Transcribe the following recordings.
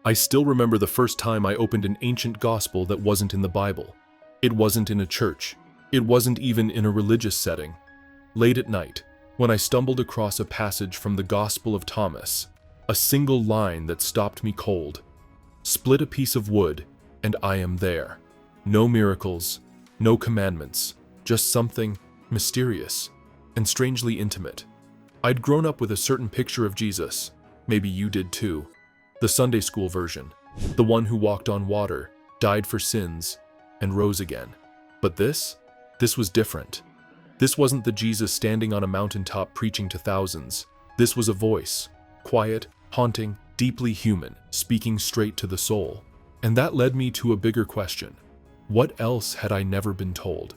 I still remember the first time I opened an ancient gospel that wasn't in the Bible. It wasn't in a church. It wasn't even in a religious setting. Late at night, when I stumbled across a passage from the Gospel of Thomas, a single line that stopped me cold. Split a piece of wood, and I am there. No miracles, no commandments, just something mysterious and strangely intimate. I'd grown up with a certain picture of Jesus, maybe you did too, the Sunday school version, the one who walked on water, died for sins, and rose again. But this was different. This wasn't the Jesus standing on a mountaintop preaching to thousands. This was a voice, quiet, haunting, deeply human, speaking straight to the soul. And that led me to a bigger question. What else had I never been told?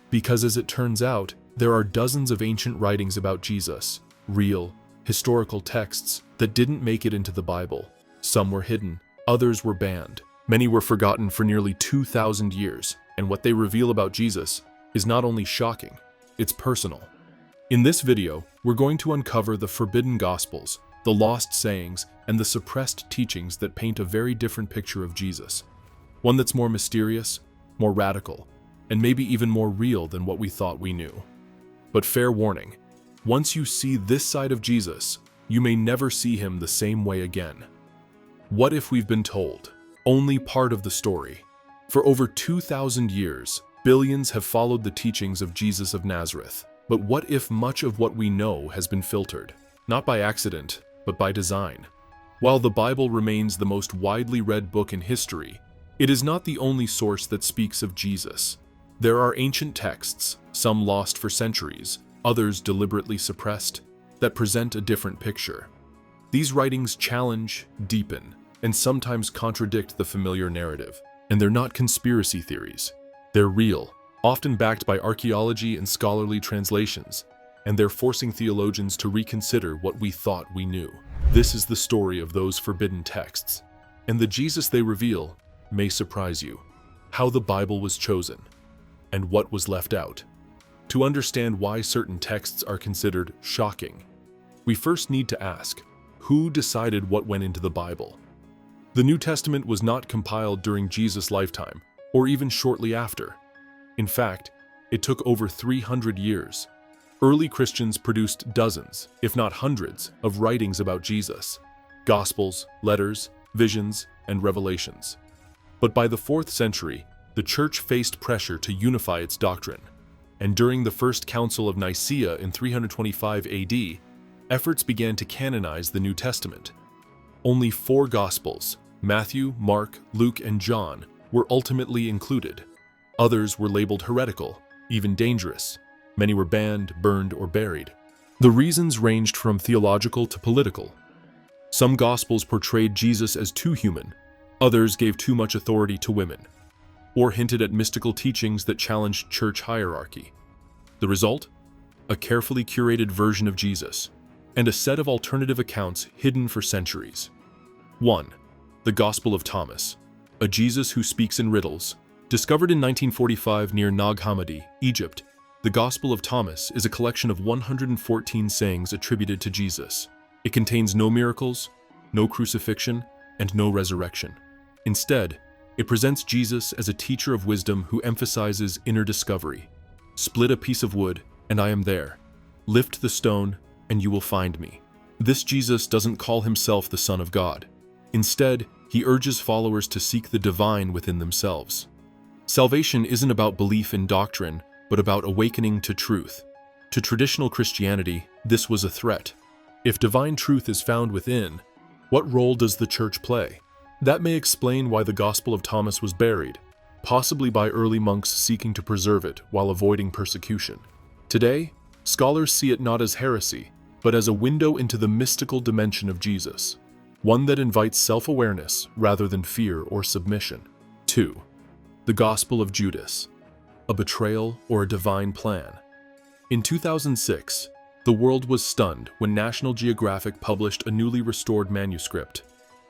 Because as it turns out, there are dozens of ancient writings about Jesus, real, historical texts that didn't make it into the Bible. Some were hidden, others were banned. Many were forgotten for nearly 2,000 years, and what they reveal about Jesus is not only shocking, it's personal. In this video, we're going to uncover the forbidden gospels, the lost sayings, and the suppressed teachings that paint a very different picture of Jesus. One that's more mysterious, more radical, and maybe even more real than what we thought we knew. But fair warning, once you see this side of Jesus, you may never see him the same way again. What if we've been told only part of the story? For over 2,000 years, billions have followed the teachings of Jesus of Nazareth. But what if much of what we know has been filtered, not by accident, but by design? While the Bible remains the most widely read book in history, it is not the only source that speaks of Jesus. There are ancient texts, some lost for centuries, others deliberately suppressed, that present a different picture. These writings challenge, deepen, and sometimes contradict the familiar narrative. And they're not conspiracy theories. They're real, often backed by archaeology and scholarly translations, and they're forcing theologians to reconsider what we thought we knew. This is the story of those forbidden texts, and the Jesus they reveal may surprise you. How the Bible was chosen, and what was left out. To understand why certain texts are considered shocking, we first need to ask, who decided what went into the Bible? The New Testament was not compiled during Jesus' lifetime, or even shortly after. In fact, it took over 300 years. Early Christians produced dozens, if not hundreds, of writings about Jesus, Gospels, letters, visions, and revelations. But by the 4th century, the Church faced pressure to unify its doctrine, and during the First Council of Nicaea in 325 AD, efforts began to canonize the New Testament. Only 4 Gospels, Matthew, Mark, Luke, and John, were ultimately included. Others were labeled heretical, even dangerous. Many were banned, burned, or buried. The reasons ranged from theological to political. Some Gospels portrayed Jesus as too human, others gave too much authority to women, or hinted at mystical teachings that challenged church hierarchy. The result? A carefully curated version of Jesus, and a set of alternative accounts hidden for centuries. 1. The Gospel of Thomas, a Jesus who speaks in riddles. Discovered in 1945 near Nag Hammadi, Egypt, the Gospel of Thomas is a collection of 114 sayings attributed to Jesus. It contains no miracles, no crucifixion, and no resurrection. Instead, it presents Jesus as a teacher of wisdom who emphasizes inner discovery. Split a piece of wood, and I am there. Lift the stone, and you will find me. This Jesus doesn't call himself the Son of God. Instead, he urges followers to seek the divine within themselves. Salvation isn't about belief in doctrine, but about awakening to truth. To traditional Christianity, this was a threat. If divine truth is found within, what role does the church play? That may explain why the Gospel of Thomas was buried, possibly by early monks seeking to preserve it while avoiding persecution. Today, scholars see it not as heresy, but as a window into the mystical dimension of Jesus, one that invites self-awareness rather than fear or submission. 2. The Gospel of Judas, a betrayal or a divine plan. In 2006, the world was stunned when National Geographic published a newly restored manuscript,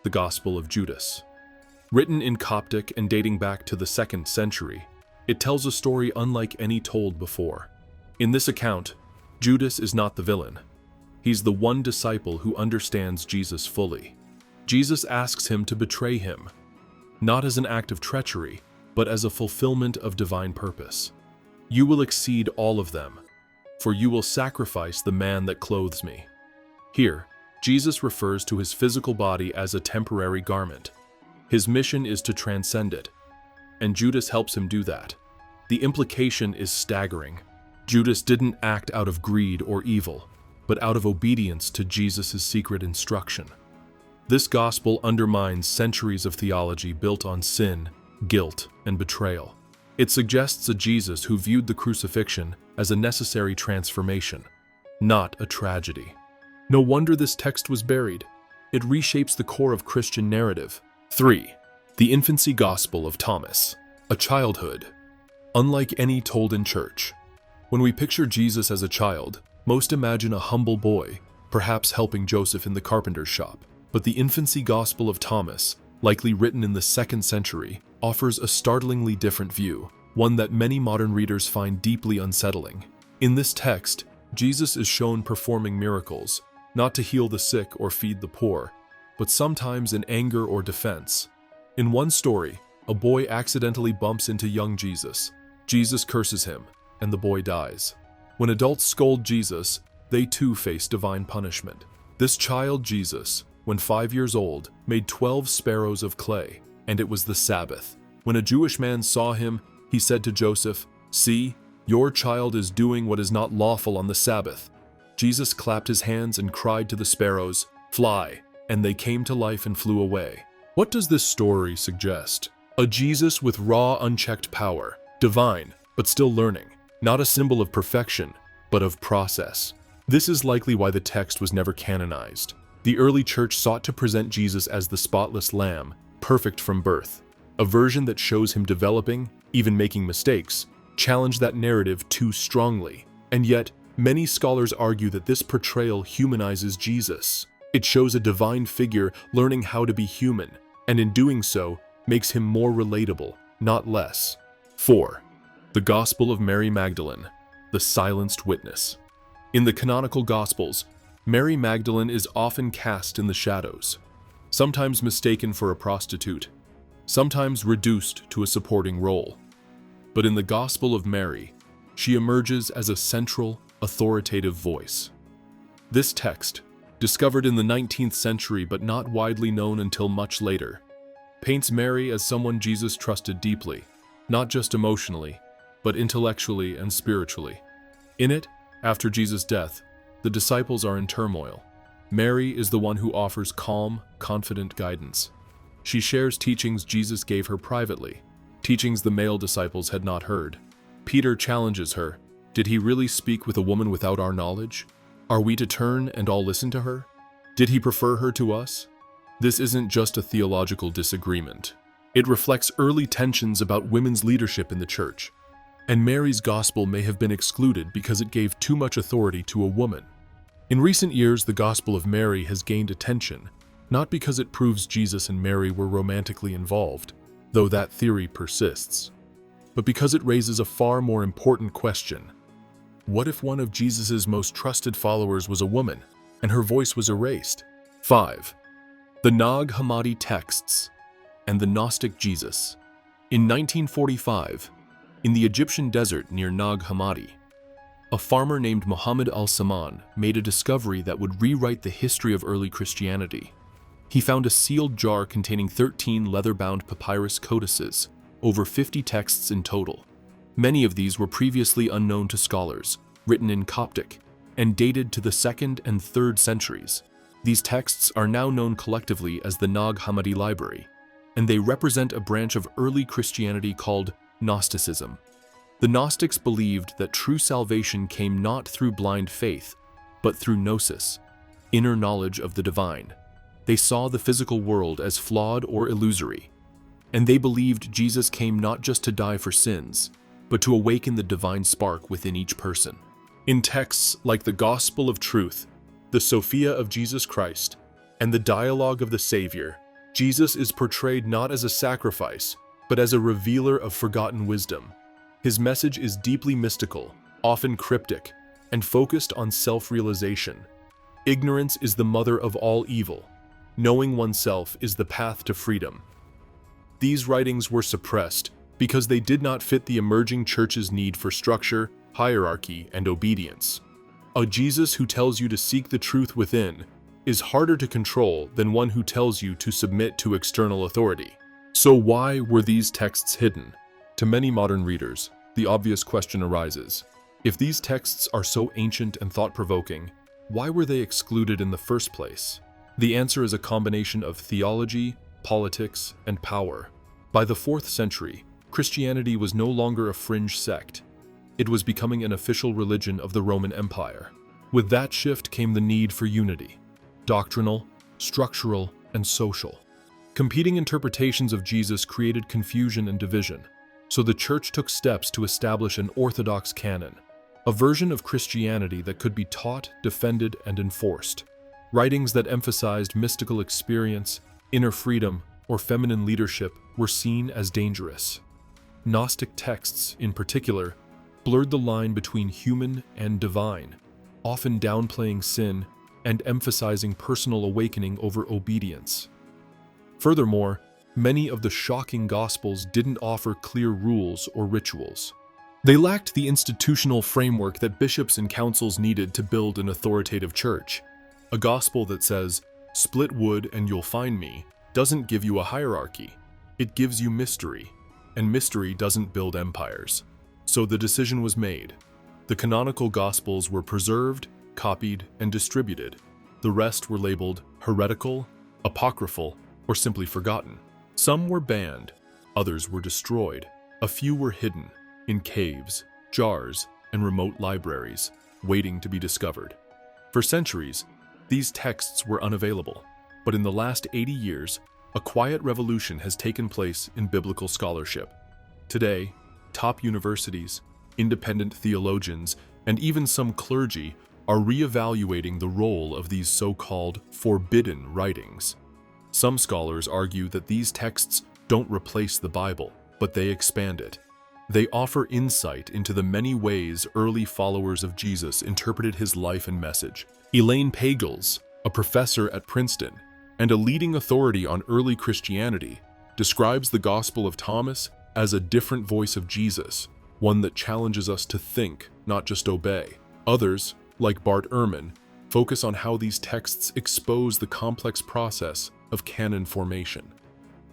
the Gospel of Judas. Written in Coptic and dating back to the 2nd century, it tells a story unlike any told before. In this account, Judas is not the villain. He's the one disciple who understands Jesus fully. Jesus asks him to betray him, not as an act of treachery, but as a fulfillment of divine purpose. You will exceed all of them, for you will sacrifice the man that clothes me. Here, Jesus refers to his physical body as a temporary garment. His mission is to transcend it, and Judas helps him do that. The implication is staggering. Judas didn't act out of greed or evil, but out of obedience to Jesus' secret instruction. This gospel undermines centuries of theology built on sin, guilt, and betrayal. It suggests a Jesus who viewed the crucifixion as a necessary transformation, not a tragedy. No wonder this text was buried. It reshapes the core of Christian narrative. 3. The infancy gospel of Thomas, a childhood, unlike any told in church. When we picture Jesus as a child, most imagine a humble boy, perhaps helping Joseph in the carpenter's shop. But the infancy gospel of Thomas, likely written in the 2nd century, offers a startlingly different view, one that many modern readers find deeply unsettling. In this text, Jesus is shown performing miracles, not to heal the sick or feed the poor, but sometimes in anger or defense. In one story, a boy accidentally bumps into young Jesus. Jesus curses him, and the boy dies. When adults scold Jesus, they too face divine punishment. This child Jesus, when 5 years old, made 12 sparrows of clay, and it was the Sabbath. When a Jewish man saw him, he said to Joseph, "See, your child is doing what is not lawful on the Sabbath." Jesus clapped his hands and cried to the sparrows, "Fly," and they came to life and flew away. What does this story suggest? A Jesus with raw, unchecked power, divine, but still learning, not a symbol of perfection, but of process. This is likely why the text was never canonized. The early church sought to present Jesus as the spotless lamb, perfect from birth. A version that shows him developing, even making mistakes, challenged that narrative too strongly. And yet, many scholars argue that this portrayal humanizes Jesus. It shows a divine figure learning how to be human, and in doing so, makes him more relatable, not less. 4. The Gospel of Mary Magdalene, the silenced witness. In the canonical Gospels, Mary Magdalene is often cast in the shadows, sometimes mistaken for a prostitute, sometimes reduced to a supporting role. But in the Gospel of Mary, she emerges as a central, authoritative voice. This text, discovered in the 19th century but not widely known until much later, paints Mary as someone Jesus trusted deeply, not just emotionally, but intellectually and spiritually. In it, after Jesus' death, the disciples are in turmoil. Mary is the one who offers calm, confident guidance. She shares teachings Jesus gave her privately, teachings the male disciples had not heard. Peter challenges her. Did he really speak with a woman without our knowledge? Are we to turn and all listen to her? Did he prefer her to us? This isn't just a theological disagreement. It reflects early tensions about women's leadership in the church. And Mary's gospel may have been excluded because it gave too much authority to a woman. In recent years, the Gospel of Mary has gained attention, not because it proves Jesus and Mary were romantically involved, though that theory persists, but because it raises a far more important question. What if one of Jesus' most trusted followers was a woman, and her voice was erased? 5. The Nag Hammadi texts and the Gnostic Jesus. In 1945, in the Egyptian desert near Nag Hammadi, a farmer named Muhammad al-Saman made a discovery that would rewrite the history of early Christianity. He found a sealed jar containing 13 leather-bound papyrus codices, over 50 texts in total. Many of these were previously unknown to scholars, written in Coptic, and dated to the 2nd and 3rd centuries. These texts are now known collectively as the Nag Hammadi Library, and they represent a branch of early Christianity called Gnosticism. The Gnostics believed that true salvation came not through blind faith, but through gnosis, inner knowledge of the divine. They saw the physical world as flawed or illusory, and they believed Jesus came not just to die for sins, but to awaken the divine spark within each person. In texts like the Gospel of Truth, the Sophia of Jesus Christ, and the Dialogue of the Savior, Jesus is portrayed not as a sacrifice, but as a revealer of forgotten wisdom. His message is deeply mystical, often cryptic, and focused on self-realization. Ignorance is the mother of all evil. knowing oneself is the path to freedom. These writings were suppressed because they did not fit the emerging church's need for structure, hierarchy, and obedience. A Jesus who tells you to seek the truth within is harder to control than one who tells you to submit to external authority. So why were these texts hidden? To many modern readers, the obvious question arises: if these texts are so ancient and thought-provoking, why were they excluded in the first place? The answer is a combination of theology, politics, and power. By the 4th century, Christianity was no longer a fringe sect. It was becoming an official religion of the Roman Empire. With that shift came the need for unity: doctrinal, structural, and social. Competing interpretations of Jesus created confusion and division, so the Church took steps to establish an orthodox canon, a version of Christianity that could be taught, defended, and enforced. Writings that emphasized mystical experience, inner freedom, or feminine leadership were seen as dangerous. Gnostic texts, in particular, blurred the line between human and divine, often downplaying sin and emphasizing personal awakening over obedience. Furthermore, many of the shocking Gospels didn't offer clear rules or rituals. They lacked the institutional framework that bishops and councils needed to build an authoritative church. A gospel that says, "Split wood and you'll find me," doesn't give you a hierarchy. It gives you mystery, and mystery doesn't build empires. So the decision was made. The canonical Gospels were preserved, copied, and distributed. The rest were labeled heretical, apocryphal, or simply forgotten. Some were banned, others were destroyed. A few were hidden in caves, jars, and remote libraries, waiting to be discovered. For centuries, these texts were unavailable, but in the last 80 years, a quiet revolution has taken place in biblical scholarship. Today, top universities, independent theologians, and even some clergy are reevaluating the role of these so-called forbidden writings. Some scholars argue that these texts don't replace the Bible, but they expand it. They offer insight into the many ways early followers of Jesus interpreted his life and message. Elaine Pagels, a professor at Princeton and a leading authority on early Christianity, describes the Gospel of Thomas as a different voice of Jesus, one that challenges us to think, not just obey. Others, like Bart Ehrman, focus on how these texts expose the complex process of canon formation.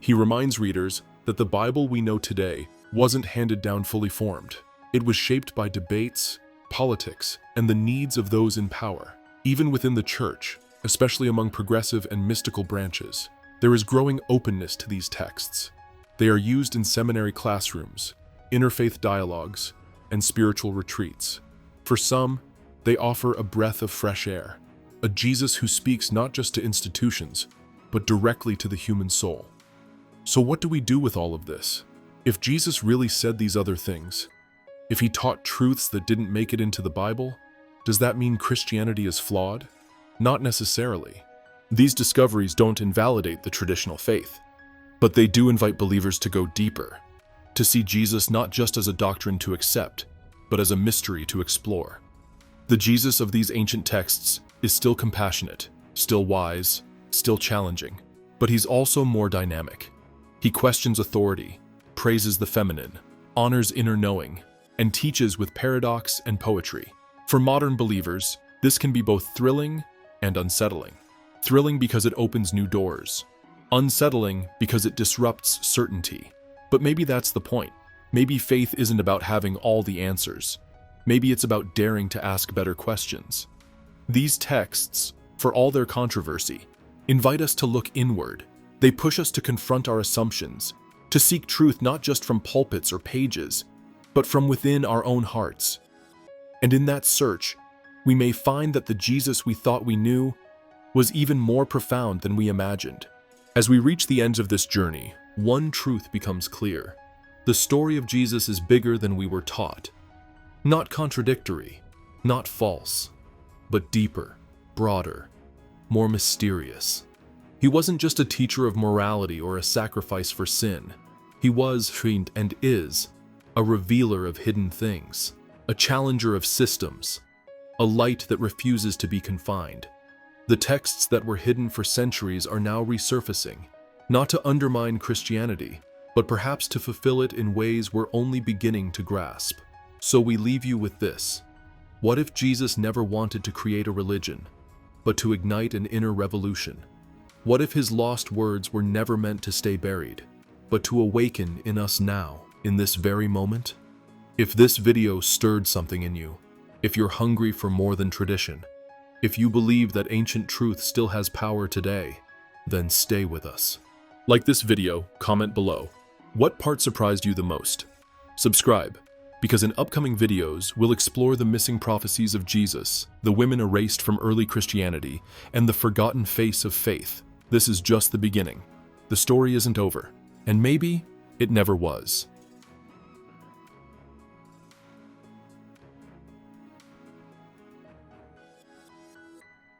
He reminds readers that the Bible we know today wasn't handed down fully formed. It was shaped by debates, politics, and the needs of those in power. Even within the Church, especially among progressive and mystical branches, there is growing openness to these texts. They are used in seminary classrooms, interfaith dialogues, and spiritual retreats. For some, they offer a breath of fresh air, a Jesus who speaks not just to institutions, but directly to the human soul. So what do we do with all of this? If Jesus really said these other things, if he taught truths that didn't make it into the Bible, does that mean Christianity is flawed? Not necessarily. These discoveries don't invalidate the traditional faith, but they do invite believers to go deeper, to see Jesus not just as a doctrine to accept, but as a mystery to explore. The Jesus of these ancient texts is still compassionate, still wise, still challenging, but he's also more dynamic. He questions authority, praises the feminine, honors inner knowing, and teaches with paradox and poetry. For modern believers, this can be both thrilling and unsettling. Thrilling because it opens new doors, unsettling because it disrupts certainty. But maybe that's the point. Maybe faith isn't about having all the answers. Maybe it's about daring to ask better questions. These texts, for all their controversy, invite us to look inward. They push us to confront our assumptions, to seek truth not just from pulpits or pages, but from within our own hearts. And in that search, we may find that the Jesus we thought we knew was even more profound than we imagined. As we reach the end of this journey, one truth becomes clear. The story of Jesus is bigger than we were taught. Not contradictory, not false, but deeper, broader, more mysterious. He wasn't just a teacher of morality or a sacrifice for sin. He was, and is, a revealer of hidden things, a challenger of systems, a light that refuses to be confined. The texts that were hidden for centuries are now resurfacing, not to undermine Christianity, but perhaps to fulfill it in ways we're only beginning to grasp. So we leave you with this. What if Jesus never wanted to create a religion, but to ignite an inner revolution? What if his lost words were never meant to stay buried, but to awaken in us now, in this very moment? If this video stirred something in you, if you're hungry for more than tradition, if you believe that ancient truth still has power today, then stay with us. Like this video, comment below. What part surprised you the most? Subscribe, because in upcoming videos, we'll explore the missing prophecies of Jesus, the women erased from early Christianity, and the forgotten face of faith. This is just the beginning. The story isn't over, and maybe it never was.